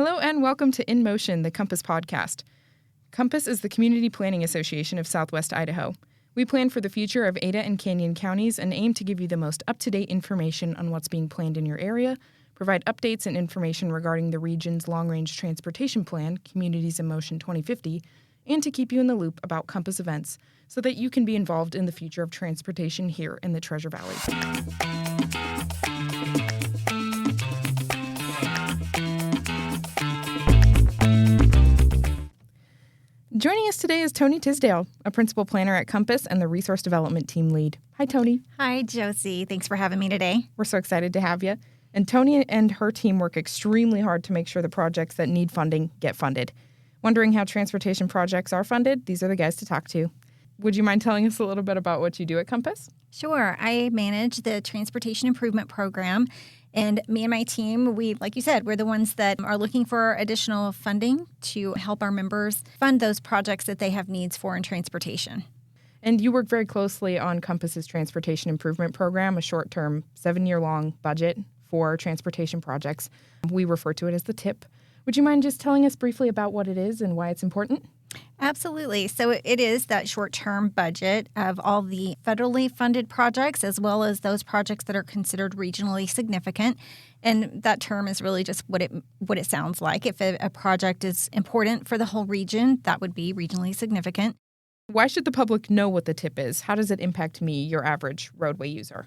Hello and welcome to In Motion, the Compass podcast. Compass is the Community Planning Association of Southwest Idaho. We plan for the future of Ada and Canyon counties and aim to give you the most up-to-date information on what's being planned in your area, provide updates and information regarding the region's long-range transportation plan, Communities in Motion 2050, and to keep you in the loop about Compass events so that you can be involved in the future of transportation here in the Treasure Valley. Joining us today is Toni Tisdale, a principal planner at Compass and the Resource Development Team Lead. Hi, Toni. Hi, Josie. Thanks for having me today. We're so excited to have you. And Toni and her team work extremely hard to make sure the projects that need funding get funded. Wondering how transportation projects are funded? These are the guys to talk to. Would you mind telling us a little bit about what you do at Compass? Sure. I manage the Transportation Improvement Program. And me and my team, like you said, we're the ones that are looking for additional funding to help our members fund those projects that they have needs for in transportation. And you work very closely on Compass's Transportation Improvement Program, a short-term, 7-year-long budget for transportation projects. We refer to it as the TIP. Would you mind just telling us briefly about what it is and why it's important? Absolutely. So it is that short-term budget of all the federally funded projects as well as those projects that are considered regionally significant. And that term is really just what it sounds like. If a project is important for the whole region, that would be regionally significant. Why should the public know what the TIP is? How does it impact me, your average roadway user?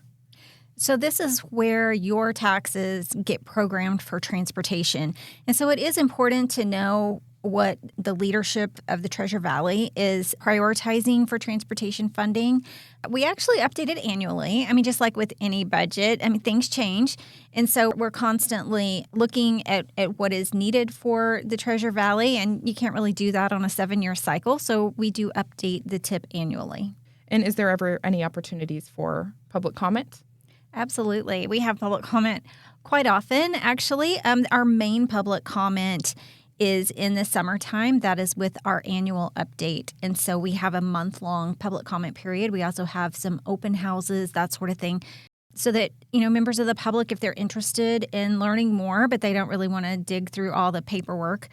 So this is where your taxes get programmed for transportation. And so it is important to know what the leadership of the Treasure Valley is prioritizing for transportation funding. We actually update it annually. Just like with any budget, things change. And so we're constantly looking at what is needed for the Treasure Valley, and you can't really do that on a 7-year cycle. So we do update the TIP annually. And is there ever any opportunities for public comment? Absolutely. We have public comment quite often, actually. Our main public comment is in the summertime. That is with our annual update. And so we have a month-long public comment period. We also have some open houses, that sort of thing, so that, members of the public, if they're interested in learning more, but they don't really want to dig through all the paperwork,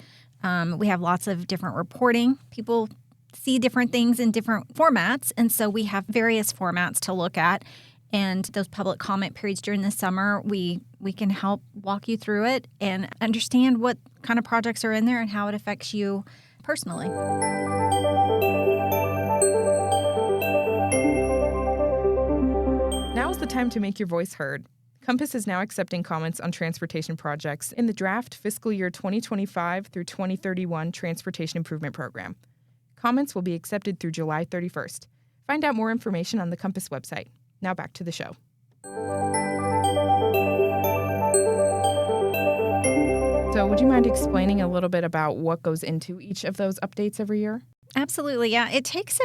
we have lots of different reporting. People see different things in different formats. And so we have various formats to look at. And those public comment periods during the summer, we can help walk you through it and understand what kind of projects are in there and how it affects you personally. Now is the time to make your voice heard. Compass is now accepting comments on transportation projects in the draft fiscal year 2025 through 2031 Transportation Improvement Program. Comments will be accepted through July 31st. Find out more information on the Compass website. Now back to the show. So would you mind explaining a little bit about what goes into each of those updates every year? Absolutely, yeah. It takes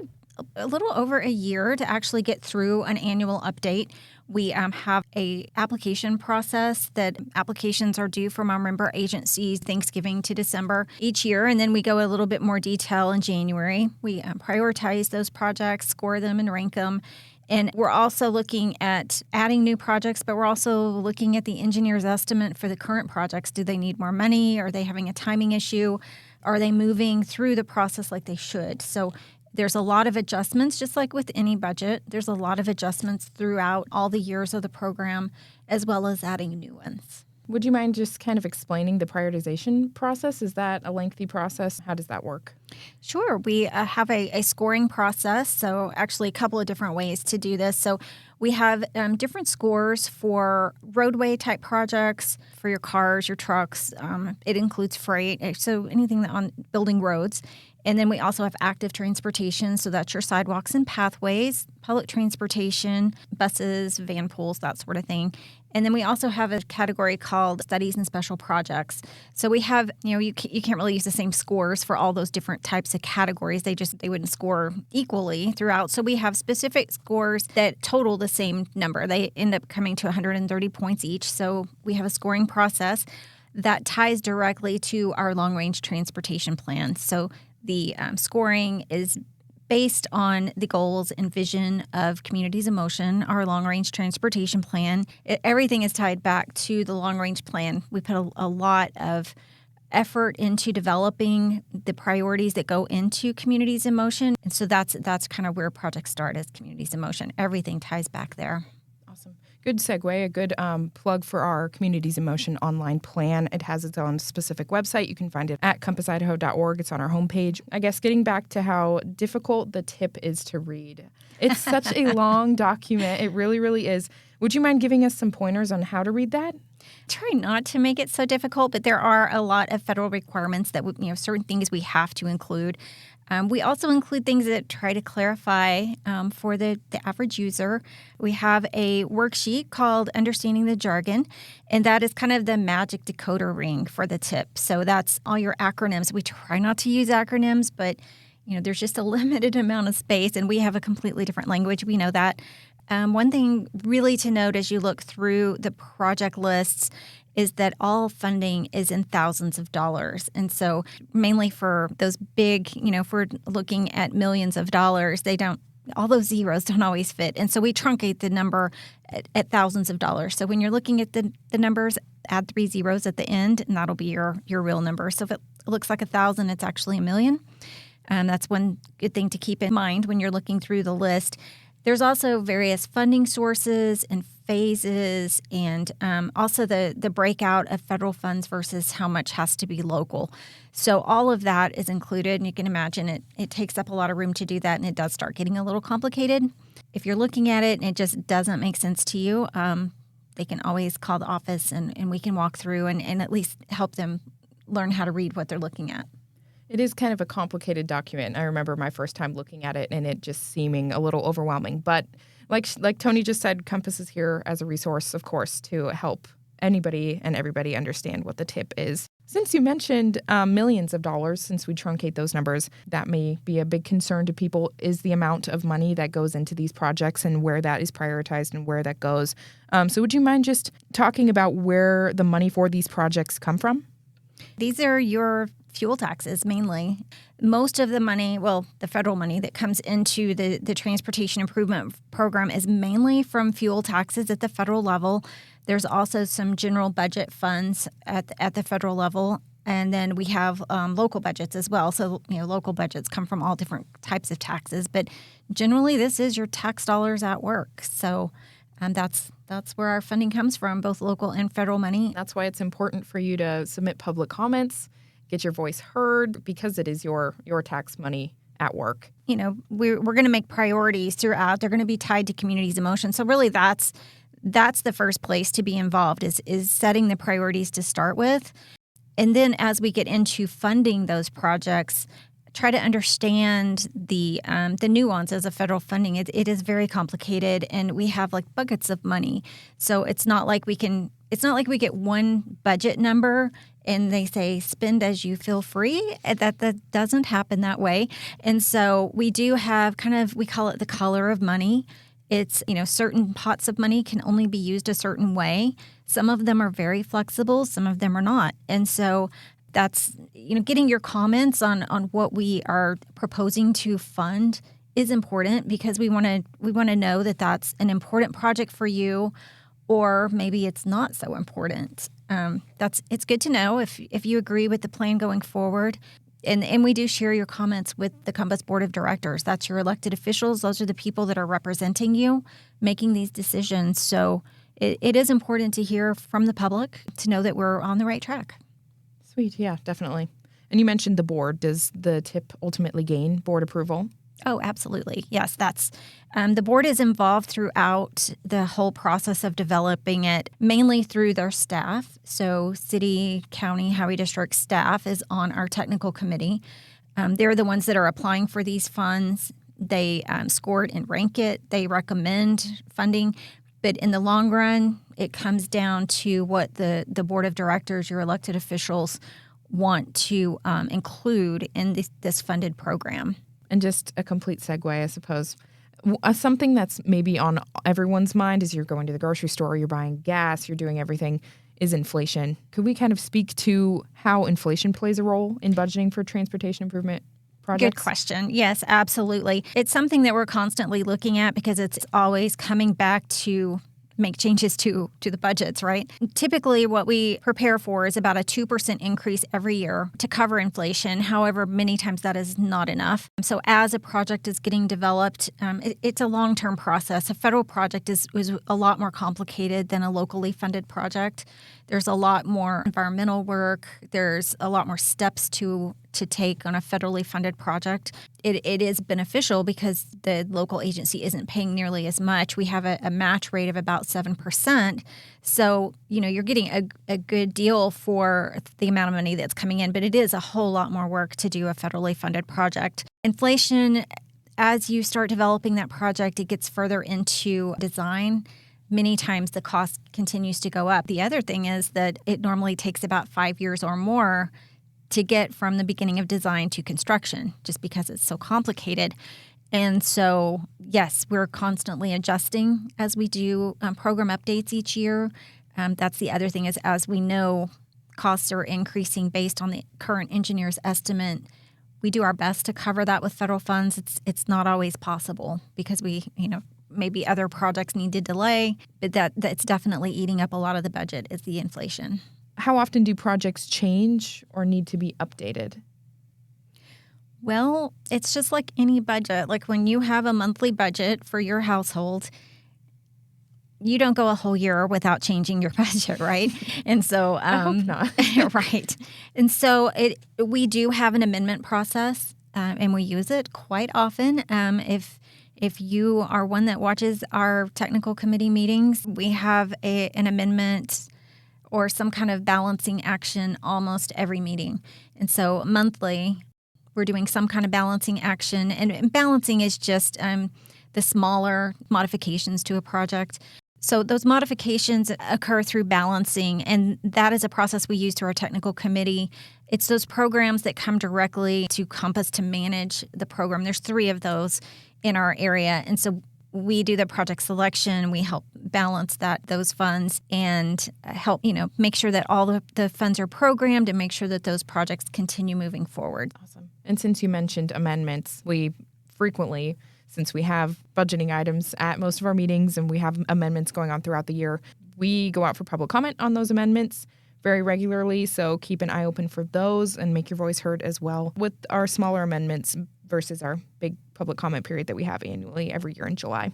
a little over a year to actually get through an annual update. We have a application process that applications are due from our member agencies Thanksgiving to December each year, and then we go a little bit more detail in January. We prioritize those projects, score them, and rank them. And we're also looking at adding new projects, but we're also looking at the engineer's estimate for the current projects. Do they need more money? Are they having a timing issue? Are they moving through the process like they should? So there's a lot of adjustments, just like with any budget. There's a lot of adjustments throughout all the years of the program, as well as adding new ones. Would you mind just kind of explaining the prioritization process? Is that a lengthy process? How does that work? Sure. We have a scoring process, so actually a couple of different ways to do this. So we have different scores for roadway-type projects, for your cars, your trucks. It includes freight, so anything that on building roads. And then we also have active transportation, so that's your sidewalks and pathways, public transportation, buses, van pools, that sort of thing. And then we also have a category called studies and special projects. So we have, you can't really use the same scores for all those different types of categories. They wouldn't score equally throughout. So we have specific scores that total the same number. They end up coming to 130 points each. So we have a scoring process that ties directly to our long-range transportation plan. So the scoring is based on the goals and vision of Communities in Motion, our long-range transportation plan. Everything is tied back to the long-range plan. We put a lot of effort into developing the priorities that go into Communities in Motion. And so that's kind of where projects start, as Communities in Motion. Everything ties back there. Awesome. Good segue, a good plug for our Communities in Motion online plan. It has its own specific website. You can find it at compassidaho.org. It's on our homepage. I guess getting back to how difficult the tip is to read. It's such a long document. It really, really is. Would you mind giving us some pointers on how to read that? Try not to make it so difficult, but there are a lot of federal requirements that certain things we have to include. We also include things that try to clarify for the average user. We have a worksheet called Understanding the Jargon, and that is kind of the magic decoder ring for the tip. So that's all your acronyms. We try not to use acronyms, but there's just a limited amount of space, and we have a completely different language. We know that. One thing really to note as you look through the project lists is that all funding is in thousands of dollars. And so mainly for those big, if we're looking at millions of dollars, all those zeros don't always fit. And so we truncate the number at thousands of dollars. So when you're looking at the numbers, add 3 zeros at the end, and that'll be your real number. So if it looks like 1,000, it's actually 1,000,000. That's one good thing to keep in mind when you're looking through the list. There's also various funding sources and phases, and also the breakout of federal funds versus how much has to be local. So all of that is included, and you can imagine it takes up a lot of room to do that, and it does start getting a little complicated. If you're looking at it and it just doesn't make sense to you, they can always call the office, and we can walk through and at least help them learn how to read what they're looking at. It is kind of a complicated document. I remember my first time looking at it and it just seeming a little overwhelming. But like Toni just said, Compass is here as a resource, of course, to help anybody and everybody understand what the tip is. Since you mentioned millions of dollars, since we truncate those numbers, that may be a big concern to people, is the amount of money that goes into these projects and where that is prioritized and where that goes. So would you mind just talking about where the money for these projects come from? These are your fuel taxes mainly. Most of the money, the federal money that comes into the Transportation Improvement Program is mainly from fuel taxes at the federal level. There's also some general budget funds at the federal level. And then we have local budgets as well. So, local budgets come from all different types of taxes. But generally, this is your tax dollars at work. So that's where our funding comes from, both local and federal money. That's why it's important for you to submit public comments, get your voice heard, because it is your tax money at work. We're going to make priorities throughout. They're going to be tied to Communities in Motion. So really that's the first place to be involved is setting the priorities to start with. And then as we get into funding those projects, try to understand the nuances of federal funding. It is very complicated, and we have buckets of money. So it's not like we get one budget number and they say spend as you feel free. That doesn't happen that way. And so we do have we call it the color of money. It's, certain pots of money can only be used a certain way. Some of them are very flexible, some of them are not. And so that's, getting your comments on what we are proposing to fund is important, because we want to know that that's an important project for you, or maybe it's not so important. It's good to know if you agree with the plan going forward. And we do share your comments with the Compass Board of Directors. That's your elected officials. Those are the people that are representing you, making these decisions. So it is important to hear from the public to know that we're on the right track. Sweet. Yeah, definitely. And you mentioned the board. Does the tip ultimately gain board approval? Oh, absolutely. Yes, that's the board is involved throughout the whole process of developing it, mainly through their staff. So city, county, highway district staff is on our technical committee. They're the ones that are applying for these funds. They score it and rank it. They recommend funding. But in the long run, it comes down to what the board of directors, your elected officials, want to include in this funded program. And just a complete segue, I suppose. Something that's maybe on everyone's mind is you're going to the grocery store, you're buying gas, you're doing everything, is inflation. Could we kind of speak to how inflation plays a role in budgeting for transportation improvement projects? Good question. Yes, absolutely. It's something that we're constantly looking at, because it's always coming back to make changes to the budgets, right? Typically, what we prepare for is about a 2% increase every year to cover inflation. However, many times that is not enough. So as a project is getting developed, it's a long-term process. A federal project is a lot more complicated than a locally funded project. There's a lot more environmental work. There's a lot more steps to take on a federally funded project. It is beneficial because the local agency isn't paying nearly as much. We have a match rate of about 7%. So, you're getting a good deal for the amount of money that's coming in, but it is a whole lot more work to do a federally funded project. Inflation, as you start developing that project, it gets further into design. Many times the cost continues to go up. The other thing is that it normally takes about 5 years or more to get from the beginning of design to construction, just because it's so complicated. And so, yes, we're constantly adjusting as we do program updates each year. That's the other thing is, as we know, costs are increasing based on the current engineer's estimate. We do our best to cover that with federal funds. It's not always possible because maybe other projects need to delay, but that's definitely eating up a lot of the budget is the inflation. How often do projects change or need to be updated? Well, it's just like any budget. Like when you have a monthly budget for your household, you don't go a whole year without changing your budget, right? And so, I hope not. Right. And so we do have an amendment process, and we use it quite often. If you are one that watches our technical committee meetings, we have an amendment or some kind of balancing action almost every meeting. And so monthly, we're doing some kind of balancing action. And balancing is just the smaller modifications to a project. So those modifications occur through balancing, and that is a process we use through our technical committee. It's those programs that come directly to Compass to manage the program. There's 3 of those in our area. And so we do the project selection. We help balance those funds and help, make sure that all the funds are programmed and make sure that those projects continue moving forward. Awesome. And since you mentioned amendments, we frequently, since we have budgeting items at most of our meetings and we have amendments going on throughout the year, we go out for public comment on those amendments very regularly. So keep an eye open for those and make your voice heard as well with our smaller amendments versus our big public comment period that we have annually every year in July.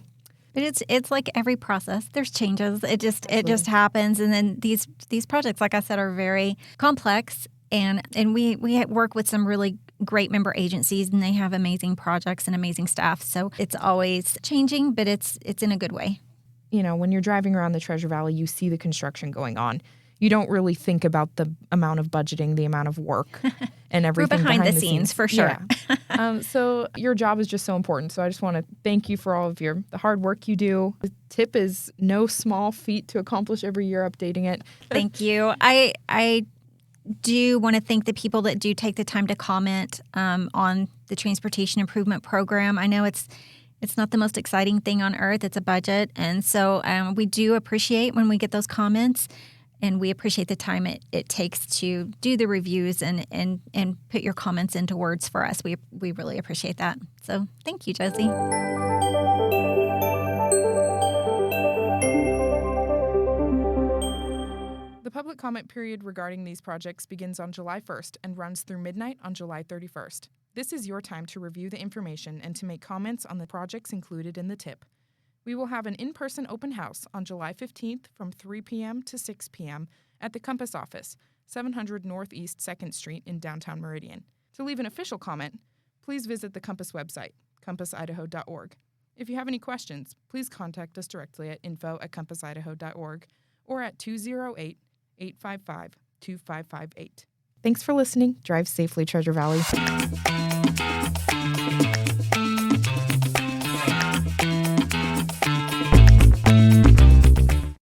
But it's like every process. There's changes. It just happens. And then these projects, like I said, are very complex. And we work with some really great member agencies, and they have amazing projects and amazing staff. So it's always changing, but it's in a good way. When you're driving around the Treasure Valley, you see the construction going on. You don't really think about the amount of budgeting, the amount of work, and everything We're behind the scenes for sure. Yeah. So your job is just so important. So I just want to thank you for all of the hard work you do. The tip is no small feat to accomplish every year, updating it. Thank you. I do want to thank the people that do take the time to comment on the Transportation Improvement Program. I know it's not the most exciting thing on earth. It's a budget. And so we do appreciate when we get those comments. And we appreciate the time it takes to do the reviews and put your comments into words for us. We really appreciate that. So thank you, Josie. The public comment period regarding these projects begins on July 1st and runs through midnight on July 31st. This is your time to review the information and to make comments on the projects included in the tip. We will have an in-person open house on July 15th from 3 p.m. to 6 p.m. at the Compass office, 700 Northeast 2nd Street in downtown Meridian. To leave an official comment, please visit the Compass website, compassidaho.org. If you have any questions, please contact us directly at info@compassidaho.org or at 208-855-2558. Thanks for listening. Drive safely, Treasure Valley.